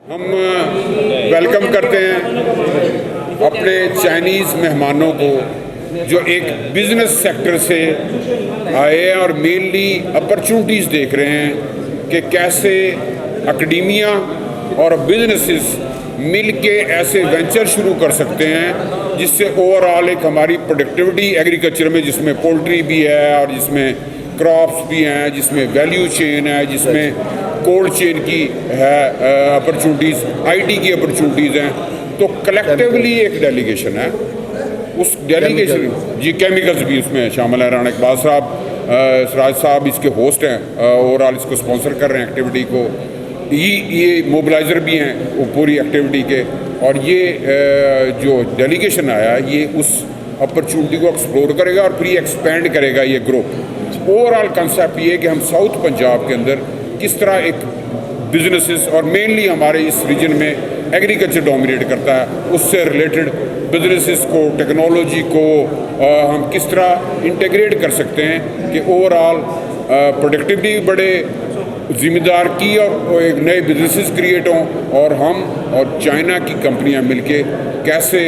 ہم ویلکم کرتے ہیں اپنے چائنیز مہمانوں کو جو ایک بزنس سیکٹر سے آئے ہیں اور مینلی اپرچونٹیز دیکھ رہے ہیں کہ کیسے اکیڈیمیا اور بزنسز مل کے ایسے وینچر شروع کر سکتے ہیں جس سے اوور آل ایک ہماری پروڈکٹیوٹی ایگریکلچر میں، جس میں پولٹری بھی ہے اور جس میں کراپس بھی ہیں، جس میں ویلیو چین ہے، جس میں کولڈ چین کی ہے اپرچونٹیز، آئی ٹی کی اپرچونٹیز ہیں، تو کلیکٹیولی ایک ڈیلیگیشن ہے. اس ڈیلیگیشن جی کیمیکلز بھی اس میں شامل ہیں. رانا اقبال صاحب، سراج صاحب اس کے ہوسٹ ہیں، اوور آل اس کو اسپانسر کر رہے ہیں ایکٹیویٹی کو. یہ موبلائزر بھی ہیں وہ پوری ایکٹیویٹی کے. اور یہ جو ڈیلیگیشن آیا یہ اس اپرچونٹی کو ایکسپلور کرے گا اور پھر یہ ایکسپینڈ کرے گا یہ گروپ. اوور آل کنسیپٹ یہ ہے کہ ہم ساؤتھ پنجاب کے اندر کس طرح ایک بزنسز، اور مینلی ہمارے اس ریجن میں ایگریکلچر ڈومینیٹ کرتا ہے، اس سے ریلیٹڈ بزنسز کو، ٹیکنالوجی کو ہم کس طرح انٹیگریٹ کر سکتے ہیں کہ اوور آل پروڈکٹیوٹی بڑھے، ذمہ دار کی اور ایک نئے بزنسز کریٹ ہوں، اور ہم اور چائنا کی کمپنیاں مل کے کیسے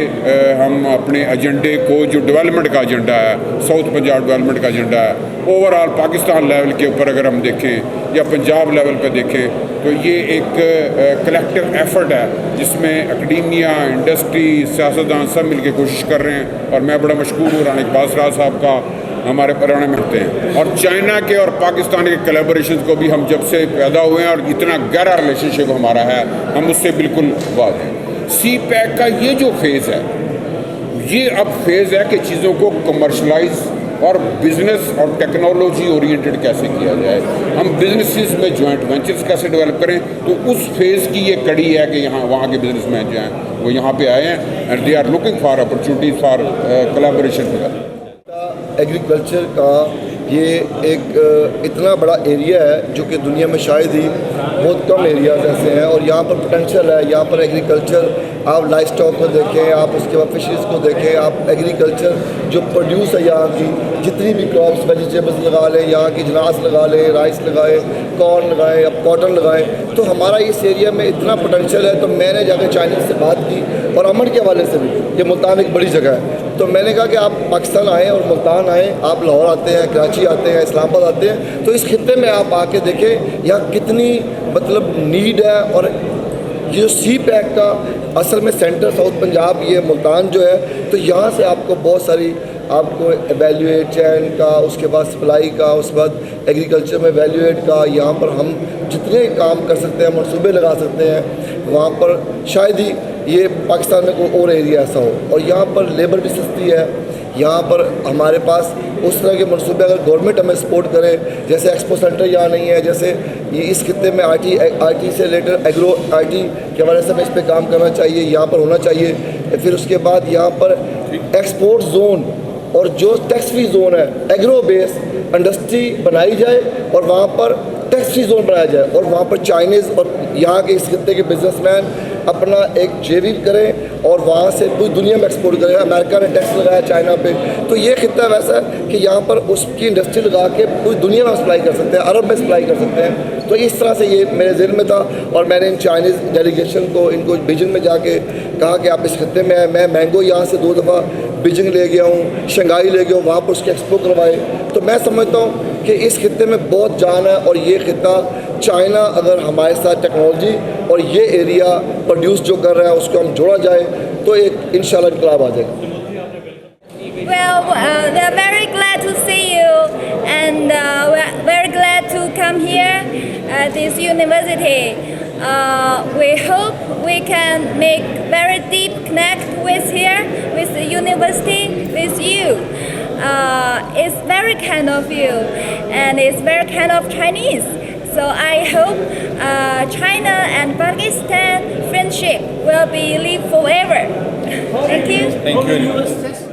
ہم اپنے ایجنڈے کو، جو ڈیولپمنٹ کا ایجنڈا ہے، ساؤتھ پنجاب ڈیولپمنٹ کا ایجنڈا ہے، اوور آل پاکستان لیول کے اوپر اگر ہم دیکھیں یا پنجاب لیول پہ دیکھیں تو یہ ایک کلیکٹیو ایفرٹ ہے جس میں اکیڈیمیا، انڈسٹری، سیاستدان سب مل کے کوشش کر رہے ہیں. اور میں بڑا مشکور ہوں رانا اقبال سراج صاحب کا، ہمارے پرانے میں ہوتے ہیں، اور چائنا کے اور پاکستان کے کولیبوریشنز کو بھی ہم جب سے پیدا ہوئے ہیں اور اتنا گہرا ریلیشن شپ ہمارا ہے، ہم اس سے بالکل واضح ہیں. سی پیک کا یہ جو فیز ہے، یہ اب فیز ہے کہ چیزوں کو کمرشلائز اور بزنس اور ٹیکنالوجی اورینٹڈ کیسے کیا جائے، ہم بزنسز میں جوائنٹ وینچرز کیسے ڈیولپ کریں. تو اس فیز کی یہ کڑی ہے کہ یہاں وہاں کے بزنس مین جو ہیں وہ یہاں پہ آئے ہیں and they are looking for opportunities for collaboration. Agriculture کا یہ ایک اتنا بڑا ایریا ہے جو کہ دنیا میں شاید ہی بہت کم ایریاز ایسے ہیں، اور یہاں پر پوٹینشیل ہے. یہاں پر ایگریکلچر، آپ لائف اسٹاک کو دیکھیں، آپ اس کے بعد فشریز کو دیکھیں، آپ ایگریکلچر جو پروڈیوس ہے یہاں کی جتنی بھی کراپس، ویجیٹیبلس لگا لیں، یہاں کی جناس لگا لیں، رائس لگائیں، کارن لگائیں، اب کاٹن لگائیں، تو ہمارا اس ایریا میں اتنا پوٹینشیل ہے. تو میں نے جا کے چائنیز سے بات کی، اور امن کے حوالے سے بھی، یہ ملتان ایک بڑی جگہ ہے، تو میں نے کہا کہ آپ پاکستان آئیں اور ملتان آئیں، آپ لاہور آتے ہیں، کراچی آتے ہیں، اسلام آباد آتے ہیں، تو اس خطے میں آپ آ کے دیکھیں یہاں کتنی مطلب نیڈ ہے. اور یہ سی پیک کا اصل میں سینٹر ساؤتھ پنجاب یہ ملتان جو ہے، تو یہاں سے آپ کو بہت ساری آپ کو ایویلیویٹ چین کا، اس کے بعد سپلائی کا، اس کے بعد ایگریکلچر میں ویلیویٹ کا، یہاں پر ہم جتنے کام کر سکتے ہیں، منصوبے لگا سکتے ہیں، وہاں پر شاید ہی یہ پاکستان میں کوئی اور ایریا ایسا ہو. اور یہاں پر لیبر بھی سستی ہے. یہاں پر ہمارے پاس اس طرح کے منصوبے اگر گورنمنٹ ہمیں سپورٹ کرے، جیسے ایکسپو سینٹر یہاں نہیں ہے، جیسے یہ اس خطے میں آئی ٹی سے ریلیٹڈ ایگرو آئی ٹی کے حوالے سے ہمیں اس پہ کام کرنا چاہیے، یہاں پر ہونا چاہیے. پھر اس کے بعد یہاں پر ایکسپورٹ زون اور جو ٹیکس فری زون ہے، ایگرو بیس انڈسٹری بنائی جائے اور وہاں پر ٹیکس فری زون بنایا جائے، اور وہاں پر چائنیز اور یہاں کے اس خطے کے بزنس مین اپنا ایک جے وی کریں اور وہاں سے پوری دنیا میں ایکسپورٹ کریں. امریکہ نے ٹیکس لگایا چائنا پہ، تو یہ خطہ ویسا ہے کہ یہاں پر اس کی انڈسٹری لگا کے پوری دنیا میں سپلائی کر سکتے ہیں، عرب میں سپلائی کر سکتے ہیں. تو اس طرح سے یہ میرے ذہن میں تھا، اور میں نے ان چائنیز ڈیلیگیشن کو، ان کو بیجنگ میں جا کے کہا کہ آپ اس خطے میں آئیں. میں مینگو یہاں سے 2 دفعہ بیجنگ لے گیا ہوں، شنگھائی لے گیا ہوں، وہاں پر اس کے ایکسپو کروائے. تو میں سمجھتا ہوں کہ اس خطے میں بہت جان ہے، اور یہ خطہ چائنا اگر ہمارے ساتھ ٹیکنالوجی اور یہ ایریا پروڈیوس جو کر رہا ہے اس کو ہم جوڑا جائے تو ایک انشاءاللہ انقلاب آ جائے گا. Well, they're very glad to see you, and we're very glad to come here at this university. We hope we can make very deep connect with the university, with you. It's very kind of you, and it's very kind of Chinese. So I hope China and Pakistan friendship will be live forever. Thank you. Thank you.